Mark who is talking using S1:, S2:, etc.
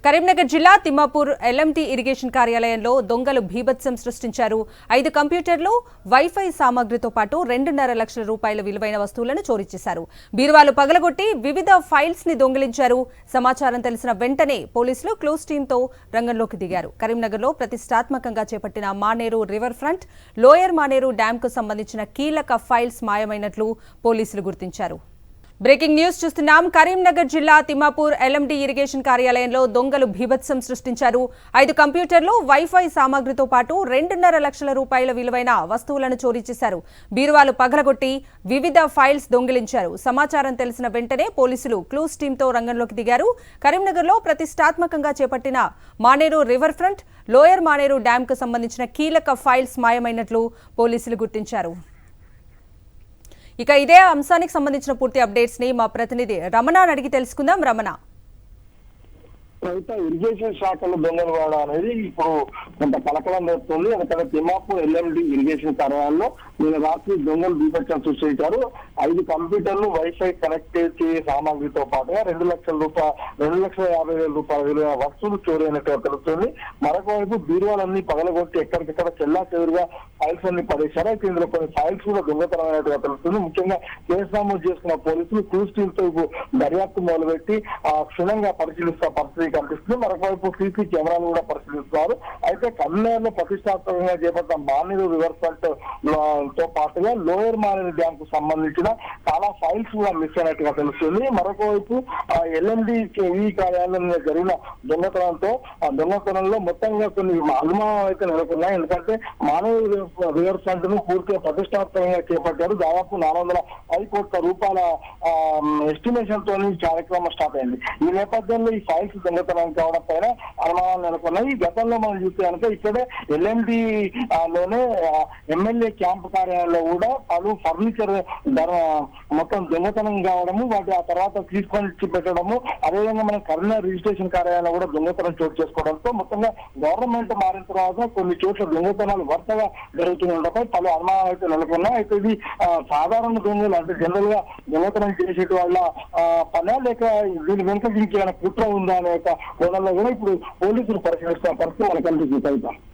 S1: కరీంనగర్ జిల్లా Thimmapur LMT irrigation కార్యాలయంలో దొంగలు భీభత్సం సృష్టించారు. 5 కంప్యూటర్లు, వైఫై సామగ్రితో పాటు 2.5 లక్షల రూపాయల విలువైన వస్తువులను చోరీ చేశారు. బీరువాలు పగలగొట్టి వివిధ ఫైల్స్ ని దొంగిలించారు. సమాచారం తెలిసిన వెంటనే పోలీసులు క్లోజ్ టీంతో రంగంలోకి దిగారు. కరీంనగర్లో ప్రతిష్టాత్మకంగా చేపట్టిన Maneru river front, lower Maneru డ్యాంకు సంబంధించిన కీలక ఫైల్స్ మాయమైనట్లు పోలీసులు గుర్తించారు. బ్రేకింగ్ న్యూస్ చూస్తున్నాం. కరీంనగర్ జిల్లా తిమ్మాపూర్ ఎల్ఎండి ఇరిగేషన్ కార్యాలయంలో దొంగలు భీభత్సం సృష్టించారు. 5 కంప్యూటర్లు, వైఫై సామగ్రితో పాటు 2.5 లక్షల రూపాయల విలువైన వస్తువులను చోరీ చేశారు. బీరువాలు పగలగొట్టి వివిధ ఫైల్స్ దొంగిలించారు. సమాచారం తెలిసిన వెంటనే పోలీసులు క్లూస్ టీంతో రంగంలోకి దిగారు. కరీంనగర్లో ప్రతిష్టాత్మకంగా చేపట్టిన Maneru river front, lower Maneru డ్యాంకు సంబంధించిన కీలక ఫైల్స్ మాయమైనట్లు పోలీసులు గుర్తించారు. ఇక ఇదే అంశానికి సంబంధించిన పూర్తి అప్డేట్స్ ని మా ప్రతినిధి రమణ అడిగి తెలుసుకుందాం. రమణ,
S2: ఇరిగేషన్ శాఖలో దొంగలు వాడ అనేది ఇప్పుడు కొంత కలకలం జరుగుతుంది. ఎందుకంటే తిమ్మాపూర్ ఎల్ఎండి ఇరిగేషన్ కార్యాలయంలో నిన్న రాత్రి దొంగలు దీపచ్చం సృష్టించారు. 5 కంప్యూటర్లు, వైఫై కనెక్ట్ చేసే సామాగ్రితో పాటుగా 2,50,000 రూపాయల విలువైన వస్తువులు చోరీ అయినట్టుగా తెలుస్తుంది. మరొక వైపు బీరువాలన్నీ పగలగొట్టి ఎక్కడికెక్కడ చెల్లా చెదురుగా ఫైల్స్ అన్ని పడేశారు. అయితే ఇందులో కొన్ని ఫైల్స్ కూడా దొంగతనమైనట్టుగా తెలుస్తుంది. ముఖ్యంగా కేసు నమోదు చేసుకున్న పోలీసులు క్రూజ్ టీమ్ తో దర్యాప్తు మొదలుపెట్టి క్షుణ్ణంగా పరిశీలిస్తున్న పరిస్థితి కనిపిస్తుంది. మరొకవైపు సీసీ కెమెరాలు కూడా పరిశీలిస్తున్నారు. అయితే కరీంనగర్ లో ప్రతిష్టాత్మకంగా చేపట్టిన మానేరు రివర్ ఫ్రంట్ తో పాటుగా లోయర్ మానేరు డ్యామ్ కు సంబంధించిన చాలా ఫైల్స్ కూడా మిస్ అయినట్టుగా తెలుస్తుంది. మరొక వైపు ఎల్ఎండి ఈ కార్యాలయంలో జరిగిన దొంగతనంలో మొత్తంగా కొన్ని అనుమానాలు అయితే నెలకొన్నాయి. ఎందుకంటే మానేరు రివర్ ఫ్రంట్ ను పూర్తిగా ప్రతిష్టాత్మకంగా చేపట్టారు. దాదాపు 405 కోట్ల రూపాయల ఎస్టిమేషన్ తో కార్యక్రమం స్టార్ట్ అయింది. ఈ నేపథ్యంలో ఈ ఫైల్స్ దొంగతనం కావడం పైన అనుమానాలు నెలకొన్నాయి. ఈ గతంలో మనం చూస్తే కనుక ఇక్కడే ఎల్ఎండి లోనే ఎమ్మెల్యే క్యాంప్ కార్యాలయంలో కూడా పలు ఫర్నిచర్ మొత్తం దొంగతనం కావడము, వాటి ఆ తర్వాత తీసుకొని పెట్టడము, అదేవిధంగా మన కరీంనగర్ రిజిస్ట్రేషన్ కార్యాలయంలో కూడా దొంగతనం చోటు చేసుకోవడంతో మొత్తంగా గవర్నమెంట్ మారిన తర్వాత కొన్ని చోట్ల దొంగతనాలు వరుసగా జరుగుతుండటంపై పలు అనుమానాలు అయితే నెలకొన్నాయి. అయితే ఇది సాధారణ దొంగలు అంటే జనరల్ గా దొంగతనం చేసేటి వాళ్ళ పనా లేక దీని వెనుక ఇంకేమైనా కుట్ర ఉందా అనే కోణంలో కూడా ఇప్పుడు పోలీసులు పరిశీలిస్తున్న పరిస్థితి మనకు కనిపిస్తుంది.